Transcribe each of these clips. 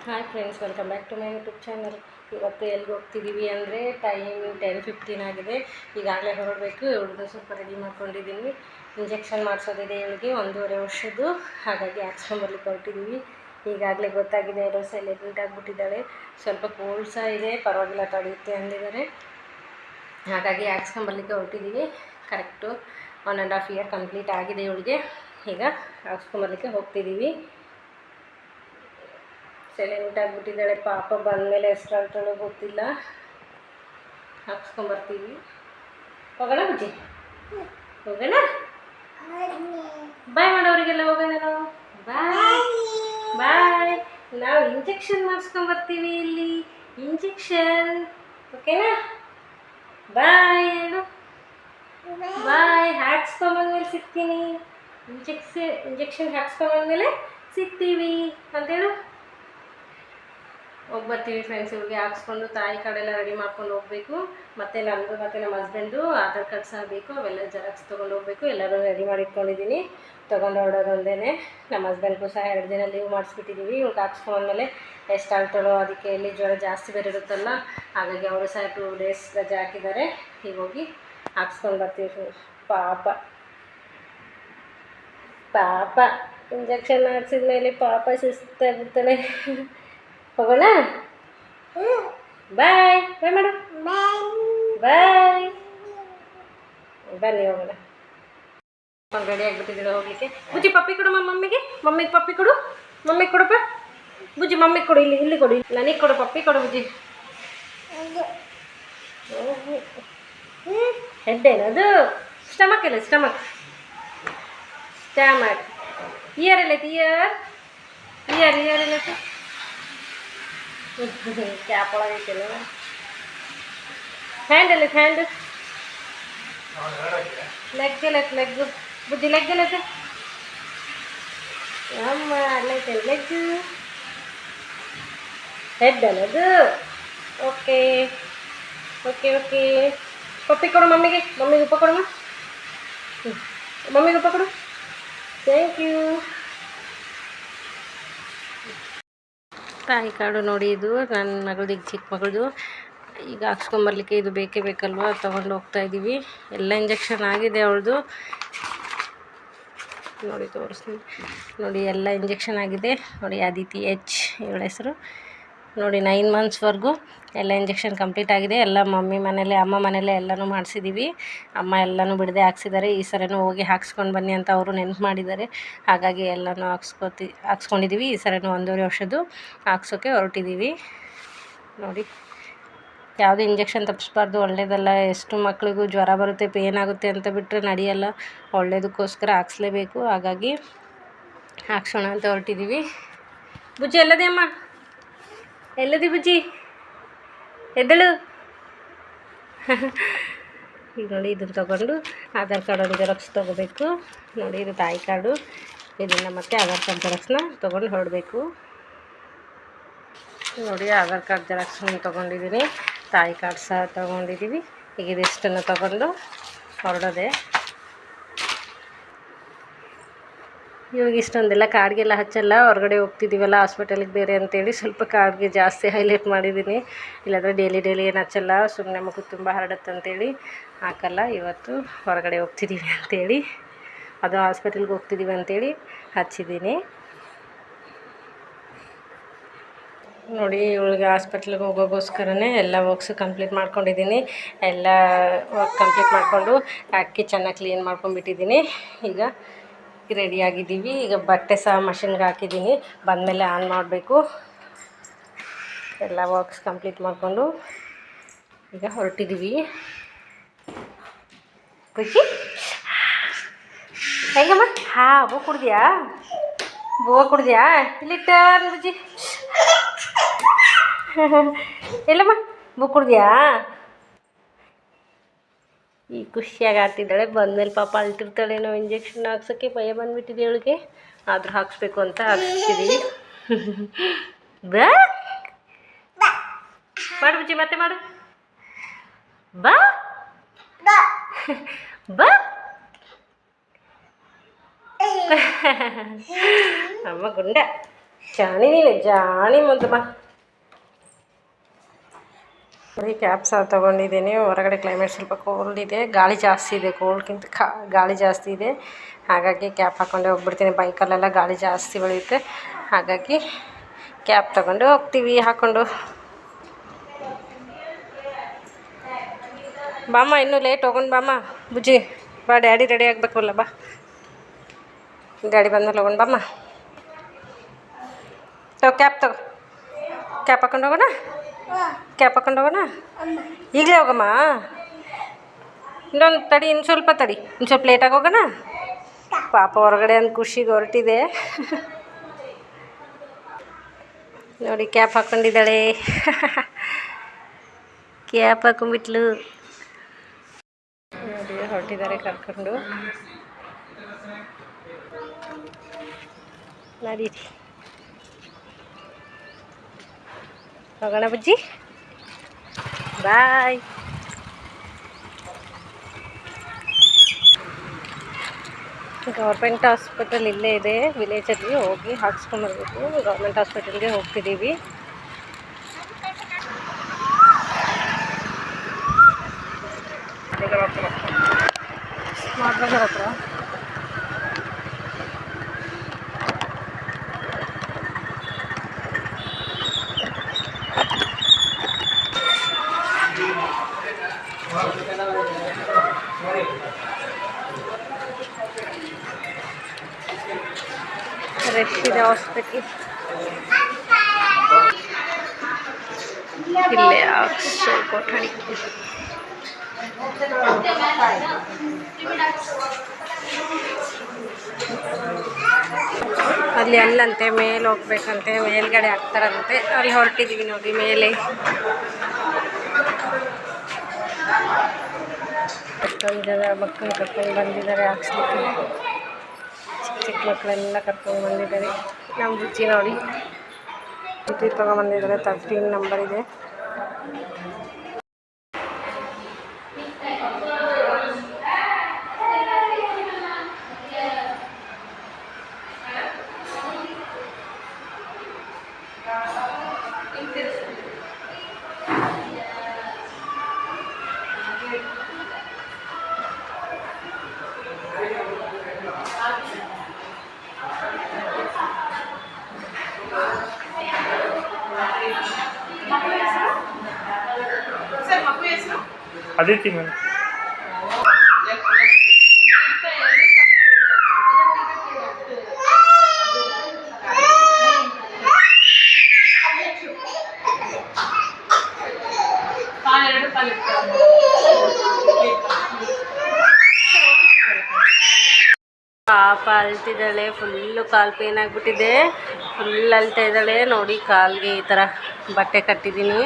Hi friends, welcome back to my YouTube channel. ಇವತ್ತು ಎಲ್ಲಿಗೆ ಹೋಗ್ತಿದ್ದೀವಿ ಅಂದರೆ ಟೈಮ್ 10:15 ಆಗಿದೆ. ಈಗಾಗಲೇ ಹೊರಡಬೇಕು. ಇವಳಿಗೆ ಸ್ವಲ್ಪ ರೆಡಿ ಮಾಡ್ಕೊಂಡಿದ್ದೀನಿ. ಇಂಜೆಕ್ಷನ್ ಮಾಡಿಸೋದಿದೆ ಇವಳಿಗೆ 1.5 ವರ್ಷದ್ದು. ಹಾಗಾಗಿ ಹಾಕ್ಸ್ಕೊಂಬರ್ಲಿಕ್ಕೆ ಹೊರಟಿದ್ದೀವಿ. ಈಗಾಗಲೇ ಗೊತ್ತಾಗಿದೆ, ಎಲ್ಲೋ ಸೈಲೆಂಟ್ ಆಗಿಬಿಟ್ಟಿದ್ದಾಳೆ. ಸ್ವಲ್ಪ ಕೋಲ್ಡ್ ಸಹ ಇದೆ, ಪರವಾಗಿಲ್ಲ ತಡೆಯುತ್ತೆ ಅಂದಿದ್ದಾರೆ. ಹಾಗಾಗಿ ಹಾಕ್ಸ್ಕೊಂಬರ್ಲಿಕ್ಕೆ ಹೊರಟಿದ್ದೀವಿ. ಕರೆಕ್ಟು 1.5 ಇಯರ್ ಕಂಪ್ಲೀಟ್ ಆಗಿದೆ ಇವಳಿಗೆ. ಈಗ ಹಾಕ್ಸ್ಕೊಂಬರ್ಲಿಕ್ಕೆ ಹೋಗ್ತಿದ್ದೀವಿ. ಸೈಲೆಂಟ್ ಆಗಿಬಿಟ್ಟಿದ್ದಾಳೆ ಪಾಪ. ಬಂದಮೇಲೆ ಎಷ್ಟಾಗ್ತಾಳೋ ಗೊತ್ತಿಲ್ಲ. ಹಾಕ್ಸ್ಕೊಂಬರ್ತೀವಿ. ಹೋಗೋಣ ಬುಜ್ಜಿ, ಹೋಗೋಣ. ಬಾಯ್ ಮಾಡೋರಿಗೆಲ್ಲ ಹೋಗೋಣ ನಾವು. ಬಾಯ್ ಬಾಯ್. ನಾವು ಇಂಜೆಕ್ಷನ್ ಮಾಡಿಸ್ಕೊಂಬರ್ತೀವಿ ಇಲ್ಲಿ. ಇಂಜೆಕ್ಷನ್, ಓಕೆನಾ? ಬಾಯ್ ಹೇಳು. ಬಾಯ್. ಹಾಕ್ಸ್ಕೊಂಬಂದ್ಮೇಲೆ ಸಿಗ್ತೀನಿ. ಇಂಜೆಕ್ಷನ್ ಹಾಕ್ಸ್ಕೊಂಬಂದ್ಮೇಲೆ ಸಿಗ್ತೀವಿ ಅಂತೇಳು. ಹೋಗ್ಬರ್ತೀವಿ ಫ್ರೆಂಡ್ಸ್. ಇವ್ರಿಗೆ ಹಾಕ್ಸ್ಕೊಂಡು ತಾಯಿ ಕಡೆಲ್ಲ ರೆಡಿ ಮಾಡ್ಕೊಂಡು ಹೋಗಬೇಕು. ಮತ್ತು ನನಗೂ ಮತ್ತು ನಮ್ಮ ಹಸ್ಬೆಂಡು ಆಧಾರ್ ಕಾರ್ಡ್ ಸಹ ಬೇಕು. ಅವೆಲ್ಲ ಜೆರಾಕ್ಸ್ ತೊಗೊಂಡು ಹೋಗಬೇಕು. ಎಲ್ಲರೂ ರೆಡಿ ಮಾಡಿ ಇಟ್ಕೊಂಡಿದ್ದೀನಿ. ತೊಗೊಂಡು ಹೊರಡೋದೊಂದೇ. ನಮ್ಮ ಹಸ್ಬೆಂಡ್ಗೂ ಸಹ 2 ದಿನ ಲೀವ್ ಮಾಡಿಸ್ಬಿಟ್ಟಿದ್ದೀವಿ. ಇವ್ರಿಗೆ ಹಾಕ್ಸ್ಕೊಂಡ್ಮೇಲೆ ಎಷ್ಟಾಗ್ತಾಳೋ. ಅದಕ್ಕೆ ಇಲ್ಲಿ ಜ್ವರ ಜಾಸ್ತಿ ಬೇರೆ ಇರುತ್ತಲ್ಲ, ಹಾಗಾಗಿ ಅವರು ಸಹ 2 ಡೇಸ್ ರಜೆ ಹಾಕಿದ್ದಾರೆ. ಈಗ ಹೋಗಿ ಹಾಕ್ಸ್ಕೊಂಡು ಬರ್ತೀವಿ ಫ್ರೆಂಡ್ಸ್. ಪಾಪ ಪಾಪ ಇಂಜೆಕ್ಷನ್ ಹಾಕ್ಸಿದ ಮೇಲೆ ಪಾಪ ಸುಸ್ತಾಗಿರ್ತಾಳೆ. ಹೋಗೋಣ. ಬಾಯ್ ಬಾಯ್ ಮಾಡು. ಬಾಯ್. ಬನ್ನಿ ಹೋಗೋಣ. ರೆಡಿ ಆಗಿಬಿಟ್ಟಿದ್ದೀವಿ ಹೋಗ್ಲಿಕ್ಕೆ. ಬುಜ್ಜಿ ಪಪ್ಪಿ ಕೊಡು ಮಮ್ಮಿಗೆ. ಮಮ್ಮಿಗೆ ಪಪ್ಪಿ ಕೊಡು. ಮಮ್ಮಿಗೆ ಕೊಡಪ್ಪ. ಬುಜ್ಜಿ ಮಮ್ಮಿಗೆ ಕೊಡು. ಇಲ್ಲಿ ಕೊಡು. ನನಗೆ ಕೊಡು. ಪಪ್ಪಿ ಕೊಡು ಬುಜ್ಜಿ. ಹೆಡ್ಡೇನದು? ಸ್ಟಮಕ್ ಇಲ್ಲ. ಸ್ಟಮಕ್ ಇಯರ್ ಎಲ್ಲೈತಿ? ಇಯರ್ ಎಲ್ಲೈತಿ? ಕ್ಯಾಪ್ ಒಳಗೈತಿಲ್ಲ. ಹ್ಯಾಂಡ್ ಎಲ್ಲೈತಿ? ಹ್ಯಾಂಡ್ ಲೆಗ್ ಎಲ್ಲೈತಿ? ಲೆಗ್ ಬುಜ್ಜಿ ಲೆಗ್ ಎಲ್ಲೈತಿ? ಅಮ್ಮ ಅಲ್ಲೈತೆ ಲೆಗ್. ಹೆಡ್ ಅನ್ನೋದು. Okay okay okay. ಪಪ್ಪಿ ಕೊಡು ಮಮ್ಮಿಗೆ. ಮಮ್ಮಿಗೆ ಉಪ್ಪ ಕೊಡಮ್ಮ. ಮಮ್ಮಿಗೆ ಉಪ್ಪ ಕೊಡು. Thank you. ತಾಯಿ ಕಾರ್ಡು ನೋಡಿ, ಇದು ನನ್ನ ಮಗಳದ್ದು, ಈಗ ಚಿಕ್ಕ ಮಗಳದು. ಈಗ ಹಾಕ್ಸ್ಕೊಂಬರ್ಲಿಕ್ಕೆ ಇದು ಬೇಕೇ ಬೇಕಲ್ವ, ತೊಗೊಂಡು ಹೋಗ್ತಾಯಿದ್ದೀವಿ. ಎಲ್ಲ ಇಂಜೆಕ್ಷನ್ ಆಗಿದೆ ಅವಳದು. ನೋಡಿ ತೋರಿಸ್ತೀನಿ. ನೋಡಿ ಎಲ್ಲ ಇಂಜೆಕ್ಷನ್ ಆಗಿದೆ. ನೋಡಿ ಅದಿತಿ H ಇವಳ ಹೆಸರು. ನೋಡಿ 9 ಮಂತ್ಸ್ವರೆಗೂ ಎಲ್ಲ ಇಂಜೆಕ್ಷನ್ ಕಂಪ್ಲೀಟ್ ಆಗಿದೆ. ಎಲ್ಲ ಮಮ್ಮಿ ಮನೇಲೆ, ಅಮ್ಮ ಮನೇಲೆ ಎಲ್ಲನೂ ಮಾಡಿಸಿದ್ದೀವಿ. ಅಮ್ಮ ಎಲ್ಲನೂ ಬಿಡದೆ ಹಾಕ್ಸಿದ್ದಾರೆ. ಈ ಸರಿನೂ ಹೋಗಿ ಹಾಕ್ಸ್ಕೊಂಡು ಬನ್ನಿ ಅಂತ ಅವರು ನೆನಪು ಮಾಡಿದ್ದಾರೆ. ಹಾಗಾಗಿ ಎಲ್ಲನೂ ಹಾಕ್ಸ್ಕೊಂಡಿದ್ದೀವಿ. ಈ ಸರಿನೂ 1.5 ವರ್ಷದ್ದು ಹಾಕ್ಸೋಕ್ಕೆ ಹೊರಟಿದ್ದೀವಿ. ನೋಡಿ, ಯಾವುದೇ ಇಂಜೆಕ್ಷನ್ ತಪ್ಪಿಸ್ಬಾರ್ದು, ಒಳ್ಳೆಯದಲ್ಲ. ಎಷ್ಟು ಮಕ್ಕಳಿಗೂ ಜ್ವರ ಬರುತ್ತೆ, ಪೇನ್ ಆಗುತ್ತೆ ಅಂತ ಬಿಟ್ಟರೆ ನಡೆಯಲ್ಲ. ಒಳ್ಳೆಯದಕ್ಕೋಸ್ಕರ ಹಾಕ್ಸ್ಲೇಬೇಕು. ಹಾಗಾಗಿ ಹಾಕ್ಸೋಣ ಅಂತ ಹೊರಟಿದ್ದೀವಿ. ಬುಜ್ಜಿ ಎಲ್ಲದೇ ಅಮ್ಮ? ಎಲ್ಲದಿ ಬುಜ್ಜಿ? ಎದ್ದಳು. ಈಗ ನೋಡಿ, ಇದನ್ನು ತೊಗೊಂಡು ಆಧಾರ್ ಕಾರ್ಡನ್ನು ಜೆರಾಕ್ಸ್ ತೊಗೋಬೇಕು. ನೋಡಿ, ಇದು ತಾಯಿ ಕಾರ್ಡು. ಇದನ್ನು ಮತ್ತು ಆಧಾರ್ ಕಾರ್ಡ್ ಜೆರಾಕ್ಸ್ನ ತೊಗೊಂಡು ಹೊರಡಬೇಕು. ನೋಡಿ, ಆಧಾರ್ ಕಾರ್ಡ್ ಜೆರಾಕ್ಸನ್ನು ತೊಗೊಂಡಿದ್ದೀನಿ. ತಾಯಿ ಕಾರ್ಡ್ ಸಹ ತೊಗೊಂಡಿದ್ದೀವಿ. ಈಗ ಇದಿಷ್ಟನ್ನು ತೊಗೊಂಡು ಹೊರಡೋದೆ. ಇವಾಗ ಇಷ್ಟೊಂದೆಲ್ಲ ಕಾರ್ಡ್ಗೆಲ್ಲ ಹಚ್ಚಲ್ಲ. ಹೊರಗಡೆ ಹೋಗ್ತಿದ್ದೀವಲ್ಲ ಹಾಸ್ಪಿಟಲಿಗೆ ಬೇರೆ ಅಂತೇಳಿ ಸ್ವಲ್ಪ ಕಾರ್ಡ್ಗೆ ಜಾಸ್ತಿ ಹೈಲೈಟ್ ಮಾಡಿದ್ದೀನಿ. ಇಲ್ಲಾಂದರೆ ಡೈಲಿ ಏನು ಹಚ್ಚಲ್ಲ, ಸುಮ್ಮನೆ ಮಗು ತುಂಬ ಹರಡುತ್ತಂತೇಳಿ ಹಾಕಲ್ಲ. ಇವತ್ತು ಹೊರಗಡೆ ಹೋಗ್ತಿದ್ದೀವಿ ಅಂತೇಳಿ, ಅದು ಹಾಸ್ಪಿಟಲ್ಗೆ ಹೋಗ್ತಿದ್ದೀವಿ ಅಂತೇಳಿ ಹಚ್ಚಿದ್ದೀನಿ. ನೋಡಿ, ಇವಳಿಗೆ ಹಾಸ್ಪಿಟ್ಲಿಗೆ ಹೋಗೋಕ್ಕೋಸ್ಕರನೇ ಎಲ್ಲ ವರ್ಕ್ಸ್ ಕಂಪ್ಲೀಟ್ ಮಾಡ್ಕೊಂಡಿದ್ದೀನಿ. ಎಲ್ಲ ವರ್ಕ್ ಕಂಪ್ಲೀಟ್ ಮಾಡಿಕೊಂಡು ಅಕ್ಕಿ ಚೆನ್ನಾಗಿ ಕ್ಲೀನ್ ಮಾಡ್ಕೊಂಡ್ಬಿಟ್ಟಿದ್ದೀನಿ. ಈಗ ರೆಡಿಯಾಗಿದ್ದೀವಿ. ಈಗ ಬಟ್ಟೆ ಸಹ ಮಷಿನ್ಗೆ ಹಾಕಿದ್ದೀನಿ. ಬಂದಮೇಲೆ ಆನ್ ಮಾಡಬೇಕು. ಎಲ್ಲ ವರ್ಕ್ಸ್ ಕಂಪ್ಲೀಟ್ ಮಾಡಿಕೊಂಡು ಈಗ ಹೊರಟಿದ್ದೀವಿ. ಖುಷಿ ಹೇಗಮ್ಮ? ಬೂ ಕುಡ್ದಿಯಾ? ಬೂವ ಕುಡ್ದಿಯಾ? ಇಲ್ಲಿಟ್ಟ ಬುಜ್ಜಿ. ಎಲ್ಲಮ್ಮ ಬೂ ಕುಡ್ದಿಯಾ? ಈ ಖುಷಿಯಾಗಿ ಆಡ್ತಿದ್ದಾಳೆ. ಬಂದಮೇಲೆ ಪಾಪ ಅಳ್ತಿರ್ತಾಳೇನೋ. ಇಂಜೆಕ್ಷನ್ ಹಾಕ್ಸೋಕ್ಕೆ ಭಯ ಬಂದುಬಿಟ್ಟಿದೆ ಅವಳಿಗೆ. ಆದರೂ ಹಾಕ್ಸ್ಬೇಕು ಅಂತ ಹಾಕ್ಸ್ತಿದ್ದೀವಿ. ಬಾ ಮಾಡು ಬುಜ್ಜಿ, ಮತ್ತೆ ಮಾಡು. ಬಾ ಬಾ. ಅಮ್ಮ ಗುಂಡ. ಜಾಣಿ ನೀನು ಜಾಣಿ ಮುದ್ದು ಬಾ. ನೋಡಿ ಕ್ಯಾಪ್ ಸಹ ತೊಗೊಂಡಿದ್ದೀನಿ. ಹೊರಗಡೆ ಕ್ಲೈಮೇಟ್ ಸ್ವಲ್ಪ ಕೋಲ್ಡ್ ಇದೆ, ಗಾಳಿ ಜಾಸ್ತಿ ಇದೆ. ಕೋಲ್ಡ್ಗಿಂತ ಗಾಳಿ ಜಾಸ್ತಿ ಇದೆ, ಹಾಗಾಗಿ ಕ್ಯಾಪ್ ಹಾಕ್ಕೊಂಡೆ ಹೋಗ್ಬಿಡ್ತೀನಿ. ಬೈಕಲ್ಲೆಲ್ಲ ಗಾಳಿ ಜಾಸ್ತಿ ಬೆಳೆಯುತ್ತೆ, ಹಾಗಾಗಿ ಕ್ಯಾಪ್ ತೊಗೊಂಡು ಹೋಗ್ತೀವಿ ಹಾಕ್ಕೊಂಡು. ಬಾಮ್ಮ ಇನ್ನೂ ಲೇಟ್ ಹೋಗೋಣ ಬಾಮ್ಮ. ಬುಜ್ಜಿ ಬಾ, ಡ್ಯಾಡಿ ರೆಡಿ ಆಗಬೇಕಲ್ಲ, ಬಾ ಡ್ಯಾಡಿ ಬಂದಮೇಲೆ ಹೋಗೋಣ ಬಾಮ್ಮ. ಕ್ಯಾಪ್ ತಗೋ, ಕ್ಯಾಪ್ ಹಾಕ್ಕೊಂಡು ಹೋಗೋಣ. ಕ್ಯಾಪ್ ಹಾಕ್ಕೊಂಡು ಹೋಗೋಣ. ಈಗಲೇ ಹೋಗಮ್ಮ, ಇನ್ನೊಂದು ತಡಿ, ಇನ್ನು ಸ್ವಲ್ಪ ತಡಿ, ಇನ್ನು ಸ್ವಲ್ಪ ಲೇಟಾಗಿ ಹೋಗೋಣ. ಪಾಪ ಹೊರಗಡೆ ಒಂದು ಖುಷಿಗೆ ಹೊರಟಿದೆ. ನೋಡಿ ಕ್ಯಾಪ್ ಹಾಕ್ಕೊಂಡಿದ್ದಾಳೆ. ಕ್ಯಾಪ್ ಹಾಕೊಂಡ್ಬಿಟ್ಲು. ನೋಡಿ ಹೊರಟಿದ್ದಾರೆ ಕರ್ಕೊಂಡು. ನಡೀರಿ ಹೋಗೋಣ ಬುಜ್ಜಿ, ಬಾಯ್. ಗೌರ್ಮೆಂಟ್ ಹಾಸ್ಪಿಟಲ್ ಇಲ್ಲೇ ಇದೆ ವಿಲೇಜಲ್ಲಿ, ಹೋಗಿ ಹಾಕ್ಸ್ಕೊಂಬರ್ಬೇಕು. ಗೌರ್ಮೆಂಟ್ ಹಾಸ್ಪಿಟಲ್ಗೆ ಹೋಗ್ತಿದ್ದೀವಿ. ಸ್ಮಾರ್ಟ್ ಬಜಾರ್ ಹತ್ರ ರಶ್ ಇದೆ ಹಾಸ್ಪಿಟ್ಲ್. ಇಲ್ಲೇ ಅಕ್ಷಯ್ ಕೊಠಡಿ. ಅಲ್ಲಿ ಅಲ್ಲಂತೆ ಮೇಲೆ ಹೋಗ್ಬೇಕಂತೆ, ಮೇಲ್ಗಡೆ ಹಾಕ್ತಾರಂತೆ. ಅಲ್ಲಿ ಹೊರಟಿದ್ದೀವಿ ನೋಡಿ ಮೇಲೆ. ಎಷ್ಟೊಂದು ಜನ ಮಕ್ಕಳು ಕರ್ಕೊಂಡು ಬಂದಿದ್ದಾರೆ ಹಾಕ್ಸ್ಲಿಕ್ಕೆ. ಚಿಕ್ಕ ಮಕ್ಕಳೆಲ್ಲ ಕರ್ಕೊಂಡು ಬಂದಿದ್ದಾರೆ. ನಮ್ಮ ಬುಜ್ಜಿ ನೋಡಿ ಚೀಟಿ ತೊಗೊಂಬಂದಿದ್ದಾರೆ, 13 ನಂಬರ್ ಇದೆ. ಅದಿತಿ ಮ್ಯಾಮ್. ಪಾಪ ಅಳ್ತಿದ್ದಾಳೆ, ಫುಲ್ಲು ಕಾಲು ಪೇನ್ ಆಗಿಬಿಟ್ಟಿದೆ. ಫುಲ್ ಅಳ್ತಾ ಇದ್ದಾಳೆ ನೋಡಿ. ಕಾಲಿಗೆ ಈ ಥರ ಬಟ್ಟೆ ಕಟ್ಟಿದ್ದೀನಿ,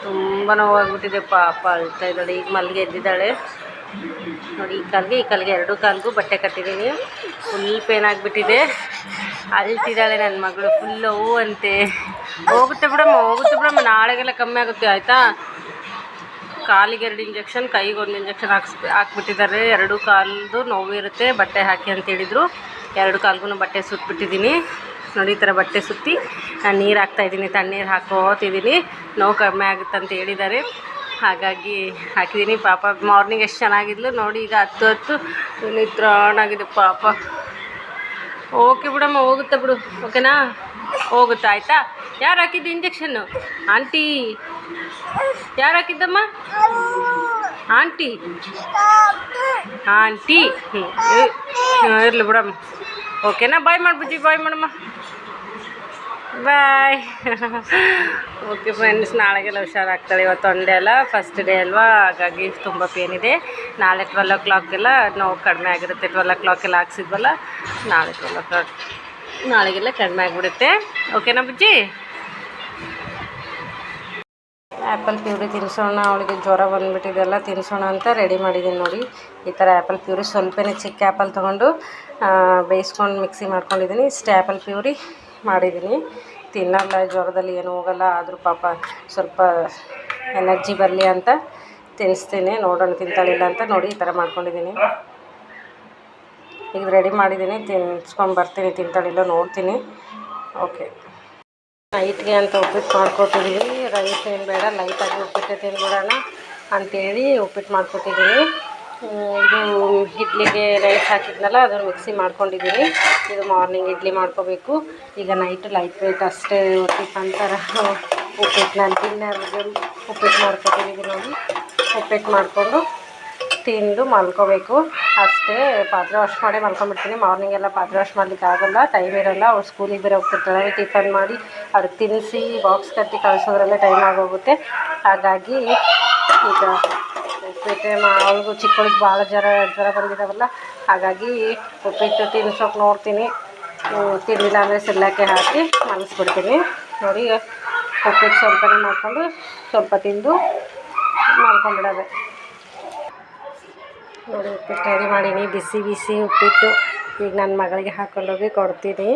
ತುಂಬ ನೋವಾಗ್ಬಿಟ್ಟಿದೆ. ಪಾಪ ಅಳ್ತಾ ಇದ್ದಾಳೆ. ಈಗ ಮಲ್ಗೆ ಎದ್ದಿದ್ದಾಳೆ ನೋಡಿ. ಈ ಕಾಲಿಗೆ 2 ಕಾಲಿಗೂ ಬಟ್ಟೆ ಕಟ್ಟಿದ್ದೀನಿ. ಫುಲ್ ಪೇನ್ ಆಗಿಬಿಟ್ಟಿದೆ. ಅಳ್ತಿದ್ದಾಳೆ ನನ್ನ ಮಗಳು ಫುಲ್ಲು. ಅಂತೆ ಹೋಗುತ್ತೆ ಬಿಡಮ್ಮ, ನಾಳೆಗೆಲ್ಲ ಕಮ್ಮಿ ಆಗುತ್ತೆ ಆಯಿತಾ. ಕಾಲಿಗೆ 2 ಇಂಜೆಕ್ಷನ್, ಕೈಗೆ 1 ಇಂಜೆಕ್ಷನ್ ಹಾಕ್ಬಿಟ್ಟಿದ್ದಾರೆ. 2 ಕಾಲ್ದು ನೋವಿರುತ್ತೆ, ಬಟ್ಟೆ ಹಾಕಿ ಅಂತೇಳಿದರು. 2 ಕಾಲ್ಗೂ ಬಟ್ಟೆ ಸುತ್ತಿಬಿಟ್ಟಿದ್ದೀನಿ ನೋಡಿ. ಈ ಥರ ಬಟ್ಟೆ ಸುತ್ತಿ ನಾನು ನೀರು ಹಾಕ್ತಾಯಿದ್ದೀನಿ, ತಣ್ಣೀರು ಹಾಕೋತಿದ್ದೀನಿ. ನೋವು ಕಮ್ಮಿ ಆಗುತ್ತೆ ಅಂತ ಹೇಳಿದ್ದಾರೆ, ಹಾಗಾಗಿ ಹಾಕಿದ್ದೀನಿ. ಪಾಪ ಮಾರ್ನಿಂಗ್ ಎಷ್ಟು ಚೆನ್ನಾಗಿದ್ಲು ನೋಡಿ, ಈಗ 10 ನಿತ್ರಾಣಾಗಿದೆ ಪಾಪ. ಓಕೆ ಬಿಡಮ್ಮ, ಹೋಗುತ್ತೆ ಬಿಡು, ಓಕೆನಾ, ಹೋಗುತ್ತೆ ಆಯಿತಾ. ಯಾರು ಹಾಕಿದ್ದು ಇಂಜೆಕ್ಷನ್ನು? ಆಂಟಿ. ಯಾರು ಹಾಕಿದ್ದಮ್ಮ? ಆಂಟಿ. ಇರಲಿ ಬಿಡಮ್ಮ, ಓಕೆನಾ. ಬಾಯ್ ಮಾಡ್ಬುಜ್ಜಿ, ಬಾಯ್ ಮಾಡಮ್ಮ, ಬಾಯ್. Okay friends, ನಾಳೆಗೆಲ್ಲ ಹುಷಾರಾಗ್ತಾಳೆ. ಇವತ್ತು ಒಂದೇ ಅಲ್ಲ, ಫಸ್ಟ್ ಡೇ ಅಲ್ವಾ, ಹಾಗಾಗಿ ತುಂಬ ಪೇನ್ ಇದೆ. ನಾಳೆ 12 o'clockಗೆಲ್ಲ ನೋವು ಕಡಿಮೆ ಆಗಿರುತ್ತೆ. 12 o'clockಗೆಲ್ಲ ಹಾಕ್ಸಿದ್ವಲ್ಲ, ನಾಳೆ 12 o'clock ನಾಳೆಗೆಲ್ಲ ಕಡಿಮೆ ಆಗಿಬಿಡುತ್ತೆ. ಓಕೆನಾ ಬುಜ್ಜಿ. ಆ್ಯಪಲ್ ಪ್ಯೂರಿ ತಿನ್ನಿಸೋಣ, ಅವಳಿಗೆ ಜ್ವರ ಬಂದುಬಿಟ್ಟಿದೆಲ್ಲ, ತಿನ್ನಿಸೋಣ ಅಂತ ರೆಡಿ ಮಾಡಿದ್ದೀನಿ ನೋಡಿ. ಈ ಥರ ಆ್ಯಪಲ್ ಪ್ಯೂರಿ ಸ್ವಲ್ಪನೇ ಚಿಕ್ಕ ಆ್ಯಪಲ್ ತೊಗೊಂಡು ಬೇಯಿಸ್ಕೊಂಡು ಮಿಕ್ಸಿ ಮಾಡ್ಕೊಂಡಿದ್ದೀನಿ. ಇಷ್ಟು ಆ್ಯಪಲ್ ಪ್ಯೂರಿ ಮಾಡಿದ್ದೀನಿ. ತಿನ್ನಲ್ಲ, ಜ್ವರದಲ್ಲಿ ಏನೂ ಹೋಗಲ್ಲ, ಆದರೂ ಪಾಪ ಸ್ವಲ್ಪ ಎನರ್ಜಿ ಬರಲಿ ಅಂತ ತಿನ್ನಿಸ್ತೀನಿ. ನೋಡೋಣ ತಿಂತಾಳಿಲ್ಲ ಅಂತ ನೋಡಿ ಈ ಥರ ಮಾಡ್ಕೊಂಡಿದ್ದೀನಿ. ಈಗ ರೆಡಿ ಮಾಡಿದ್ದೀನಿ, ತಿನ್ನಿಸ್ಕೊಂಡು ಬರ್ತೀನಿ. ತಿಂತಾಳಿಲ್ಲ ನೋಡ್ತೀನಿ. ಓಕೆ. ನೈಟ್ಗೆ ಅಂತ ಉಪ್ಪಿಟ್ಟು ಮಾಡ್ಕೊತಿದ್ದೀವಿ. ರೈಸ್ ಏನು ಬೇಡ, ಲೈಟಾಗಿ ಉಪ್ಪಿಟ್ಟೆ ತಿಂದ್ಬಿಡೋಣ ಅಂಥೇಳಿ ಉಪ್ಪಿಟ್ಟು ಮಾಡ್ಕೊತಿದ್ದೀನಿ. ಇದು ಇಡ್ಲಿಗೆ ರೈಸ್ ಹಾಕಿದ್ನಲ್ಲ ಅದನ್ನು ಮಿಕ್ಸಿ ಮಾಡ್ಕೊಂಡಿದ್ದೀನಿ. ಇದು ಮಾರ್ನಿಂಗ್ ಇಡ್ಲಿ ಮಾಡ್ಕೋಬೇಕು. ಈಗ ನೈಟ್ ಲೈಟ್ ವೇಟ್ ಅಷ್ಟೇ ಟಿಫನ್ ಥರ ಉಪ್ಪಿಟ್ಟು. ನಾನು ಡಿನ್ನರ್ಗೆ ಉಪ್ಪಿಟ್ಟು ಮಾಡ್ಕೊತಿದ್ದೀವಿ ನೋಡಿ. ಉಪ್ಪಿಟ್ಟು ಮಾಡಿಕೊಂಡು ತಿಂದು ಮಲ್ಕೋಬೇಕು ಅಷ್ಟೇ. ಪಾತ್ರೆ ವಾಶ್ ಮಾಡಿ ಮಲ್ಕೊಂಡ್ಬಿಡ್ತೀನಿ. ಮಾರ್ನಿಂಗ್ ಎಲ್ಲ ಪಾತ್ರೆ ವಾಶ್ ಮಾಡ್ಲಿಕ್ಕೆ ಆಗೋಲ್ಲ, ಟೈಮ್ ಇರೋಲ್ಲ. ಅವ್ರು ಸ್ಕೂಲಿಗೆ ಬೇರೆ ಹೋಗ್ತಿರ್ತಾಳೆ. ಟಿಫನ್ ಮಾಡಿ ಅವ್ರಿಗೆ ತಿನ್ನಿಸಿ ಬಾಕ್ಸ್ ಕಟ್ಟಿ ಕಳಿಸೋದ್ರಲ್ಲೇ ಟೈಮ್ ಆಗೋಗುತ್ತೆ. ಹಾಗಾಗಿ ಈಗ ಉಪ್ಪಿಟ್ಟೆ ಅವ್ಳಿಗೂ ಚಿಕ್ಕವಳಿಗೆ ಭಾಳ ಜ್ವರ ಬಂದಿದ್ದಾವಲ್ಲ, ಹಾಗಾಗಿ ಉಪ್ಪಿಟ್ಟು ತಿನ್ಸೋಕೆ ನೋಡ್ತೀನಿ. ತಿಂದಿಲ್ಲ ಅಂದರೆ ಸಿರ್ಲಾಕೆ ಹಾಕಿ ಮಲಗಿಸ್ಬಿಡ್ತೀನಿ ನೋಡಿ. ಉಪ್ಪಿಟ್ಟು ಸ್ವಲ್ಪನೇ ಮಾಡಿಕೊಂಡು ಸ್ವಲ್ಪ ತಿಂದು ಮಾಡ್ಕೊಂಡ್ಬಿಡೋದು ನೋಡಿ. ಉಪ್ಪಿಟ್ಟು ರೆಡಿ ಮಾಡೀನಿ, ಬಿಸಿ ಬಿಸಿ ಉಪ್ಪಿಟ್ಟು. ಈಗ ನನ್ನ ಮಗಳಿಗೆ ಹಾಕ್ಕೊಂಡೋಗಿ ಕೊಡ್ತೀನಿ.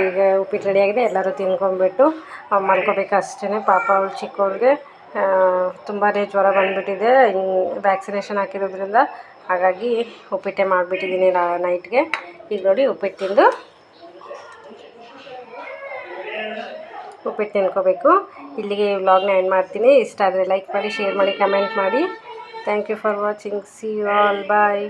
ಈಗ ಉಪ್ಪಿಟ್ಟು ರೆಡಿಯಾಗಿದೆ. ಎಲ್ಲರೂ ತಿನ್ಕೊಂಡ್ಬಿಟ್ಟು ಮಲ್ಕೋಬೇಕು ಅಷ್ಟೇ. ಪಾಪ ಅವಳು ಚಿಕ್ಕವಳಿಗೆ ತುಂಬಾ ಜ್ವರ ಬಂದುಬಿಟ್ಟಿದೆ ವ್ಯಾಕ್ಸಿನೇಷನ್ ಹಾಕಿರೋದ್ರಿಂದ. ಹಾಗಾಗಿ ಉಪ್ಪಿಟ್ಟೆ ಮಾಡಿಬಿಟ್ಟಿದ್ದೀನಿ ನೈಟ್ಗೆ. ಈಗ ನೋಡಿ ಉಪ್ಪಿಟ್ಟು ತಿಂದು ಉಪ್ಪಿಟ್ಟು ತಿನ್ಕೋಬೇಕು. ಇಲ್ಲಿಗೆ ಈ ವ್ಲಾಗ್ನ ಎಂಡ್ ಮಾಡ್ತೀನಿ. ಇಷ್ಟ ಆದರೆ ಲೈಕ್ ಮಾಡಿ, ಶೇರ್ ಮಾಡಿ, ಕಮೆಂಟ್ ಮಾಡಿ. Thank you for watching. See you all. Bye.